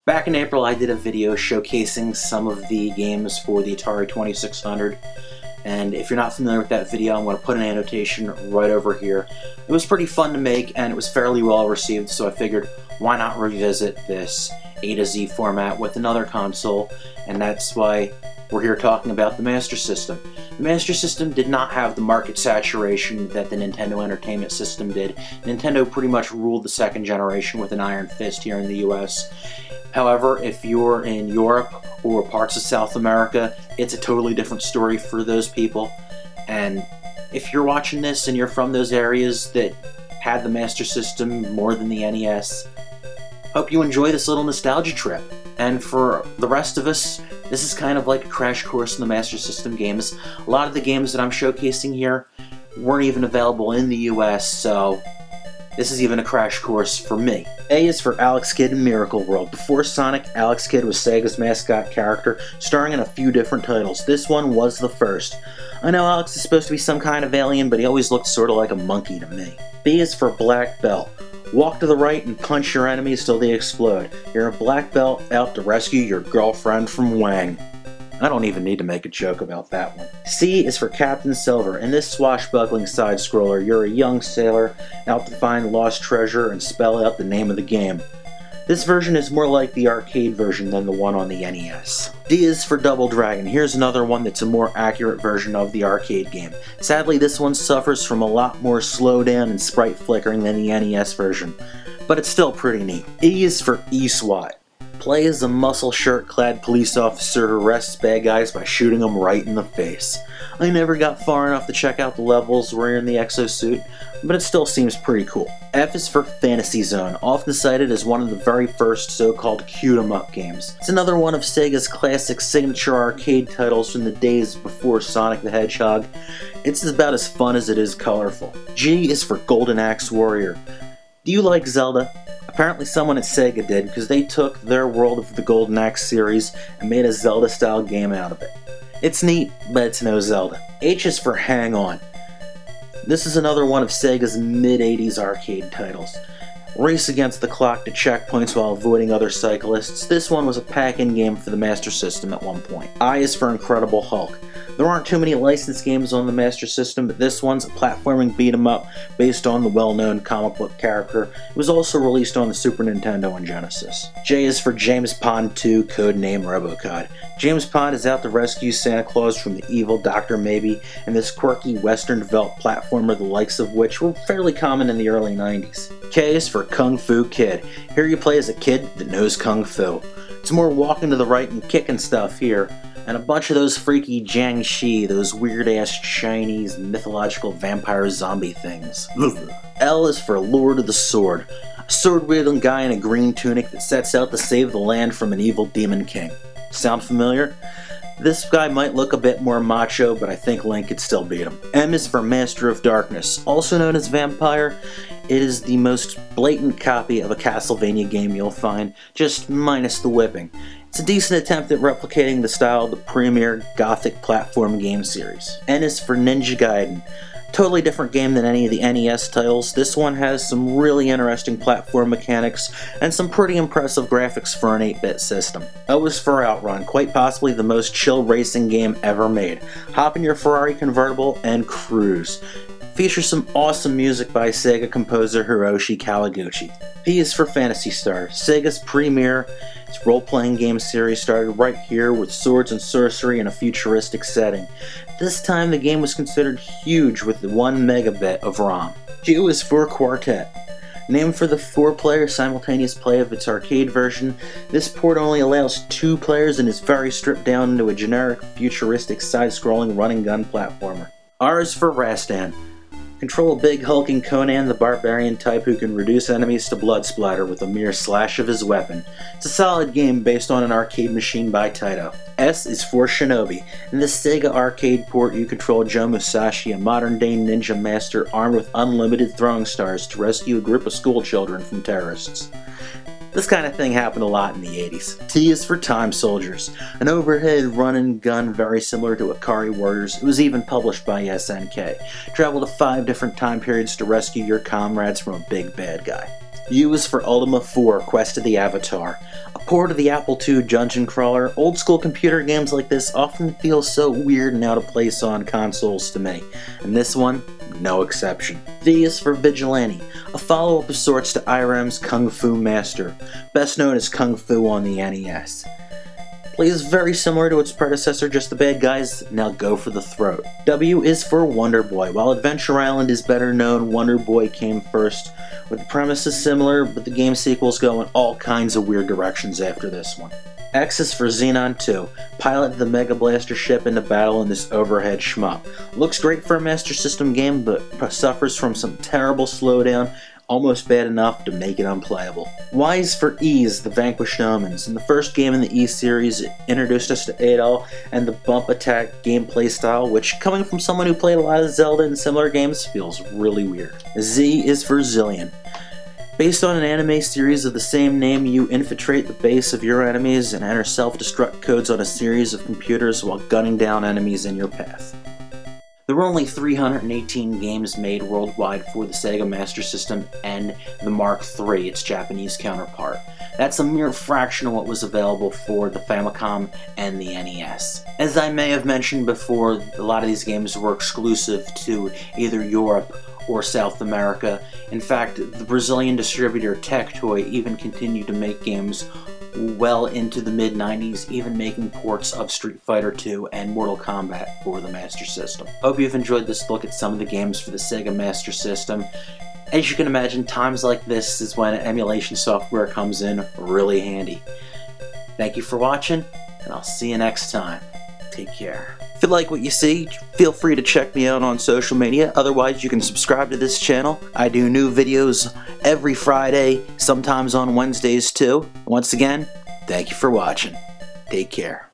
Back in April, I did a video showcasing some of the games for the Atari 2600, and if you're not familiar with that video, I'm going to put an annotation right over here. It was pretty fun to make, and it was fairly well received, so I figured, why not revisit this A to Z format with another console, and that's why we're here talking about the Master System. The Master System did not have the market saturation that the Nintendo Entertainment System did. Nintendo pretty much ruled the second generation with an iron fist here in the US. However, if you're in Europe or parts of South America, it's a totally different story for those people. And if you're watching this and you're from those areas that had the Master System more than the NES, hope you enjoy this little nostalgia trip. And for the rest of us, this is kind of like a crash course in the Master System games. A lot of the games that I'm showcasing here weren't even available in the US, so this is even a crash course for me. A is for Alex Kidd in Miracle World. Before Sonic, Alex Kidd was Sega's mascot character, starring in a few different titles. This one was the first. I know Alex is supposed to be some kind of alien, but he always looked sort of like a monkey to me. B is for Black Belt. Walk to the right and punch your enemies till they explode. You're a black belt out to rescue your girlfriend from Wang. I don't even need to make a joke about that one. C is for Captain Silver. In this swashbuckling side-scroller, you're a young sailor out to find lost treasure and spell out the name of the game. This version is more like the arcade version than the one on the NES. D is for Double Dragon. Here's another one that's a more accurate version of the arcade game. Sadly, this one suffers from a lot more slowdown and sprite flickering than the NES version, but it's still pretty neat. E is for E-SWAT. Play as a muscle shirt-clad police officer who arrests bad guys by shooting them right in the face. I never got far enough to check out the levels where you're in the exosuit, but it still seems pretty cool. F is for Fantasy Zone, often cited as one of the very first so-called cute-em-up games. It's another one of Sega's classic signature arcade titles from the days before Sonic the Hedgehog. It's about as fun as it is colorful. G is for Golden Axe Warrior. Do you like Zelda? Apparently someone at Sega did, because they took their World of the Golden Axe series and made a Zelda-style game out of it. It's neat, but it's no Zelda. H is for Hang On. This is another one of Sega's mid-80s arcade titles. Race against the clock to checkpoints while avoiding other cyclists. This one was a pack-in game for the Master System at one point. I is for Incredible Hulk. There aren't too many licensed games on the Master System, but this one's a platforming beat-em-up based on the well-known comic book character. It was also released on the Super Nintendo and Genesis. J is for James Pond 2, codename Robocod. James Pond is out to rescue Santa Claus from the evil Dr. Maybe, and this quirky Western-developed platformer the likes of which were fairly common in the early 90s. K is for Kung Fu Kid. Here you play as a kid that knows Kung Fu. It's more walking to the right and kicking stuff here, and a bunch of those freaky Jiangshi, those weird-ass Chinese mythological vampire zombie things. L is for Lord of the Sword, a sword-wielding guy in a green tunic that sets out to save the land from an evil demon king. Sound familiar? This guy might look a bit more macho, but I think Link could still beat him. M is for Master of Darkness, also known as Vampire. It is the most blatant copy of a Castlevania game you'll find, just minus the whipping. It's a decent attempt at replicating the style of the premier gothic platform game series. N is for Ninja Gaiden. Totally different game than any of the NES titles. This one has some really interesting platform mechanics and some pretty impressive graphics for an 8-bit system. O is for Outrun, quite possibly the most chill racing game ever made. Hop in your Ferrari convertible and cruise. Features some awesome music by Sega composer Hiroshi Kawaguchi. P is for Phantasy Star, Sega's premier role-playing game series started right here with swords and sorcery in a futuristic setting. This time the game was considered huge with the 1 megabit of ROM. Q is for Quartet. Named for the 4-player simultaneous play of its arcade version, this port only allows 2 players and is very stripped down into a generic futuristic side-scrolling run-and-gun platformer. R is for Rastan. Control a big hulking Conan the Barbarian type who can reduce enemies to blood splatter with a mere slash of his weapon. It's a solid game based on an arcade machine by Taito. S is for Shinobi. In this Sega arcade port you control Joe Musashi, a modern-day ninja master armed with unlimited throwing stars to rescue a group of schoolchildren from terrorists. This kind of thing happened a lot in the 80s. T is for Time Soldiers, an overhead run-and-gun very similar to Akari Warriors. It was even published by SNK. Travel to 5 different time periods to rescue your comrades from a big bad guy. U is for Ultima 4, Quest of the Avatar. A port of the Apple II dungeon crawler, old school computer games like this often feel so weird and out of place on consoles to me, and this one, no exception. V is for Vigilante, a follow-up of sorts to Irem's Kung Fu Master, best known as Kung Fu on the NES. Plays very similar to its predecessor, just the bad guys now go for the throat. W is for Wonder Boy. While Adventure Island is better known, Wonder Boy came first, with the premises similar, but the game sequels go in all kinds of weird directions after this one. X is for Xenon 2. Pilot the Mega Blaster ship into battle in this overhead shmup. Looks great for a Master System game, but suffers from some terrible slowdown, almost bad enough to make it unplayable. Y is for Ys, the Vanquished Omens. In the first game in the E series, it introduced us to Adol and the bump attack gameplay style, which, coming from someone who played a lot of Zelda and similar games, feels really weird. Z is for Zillion. Based on an anime series of the same name, you infiltrate the base of your enemies and enter self-destruct codes on a series of computers while gunning down enemies in your path. There were only 318 games made worldwide for the Sega Master System and the Mark III, its Japanese counterpart. That's a mere fraction of what was available for the Famicom and the NES. As I may have mentioned before, a lot of these games were exclusive to either Europe or South America. In fact, the Brazilian distributor Tectoy even continued to make games well into the mid-90s, even making ports of Street Fighter II and Mortal Kombat for the Master System. Hope you've enjoyed this look at some of the games for the Sega Master System. As you can imagine, times like this is when emulation software comes in really handy. Thank you for watching, and I'll see you next time. Take care. If you like what you see, feel free to check me out on social media. Otherwise, you can subscribe to this channel. I do new videos every Friday, sometimes on Wednesdays too. Once again, thank you for watching. Take care.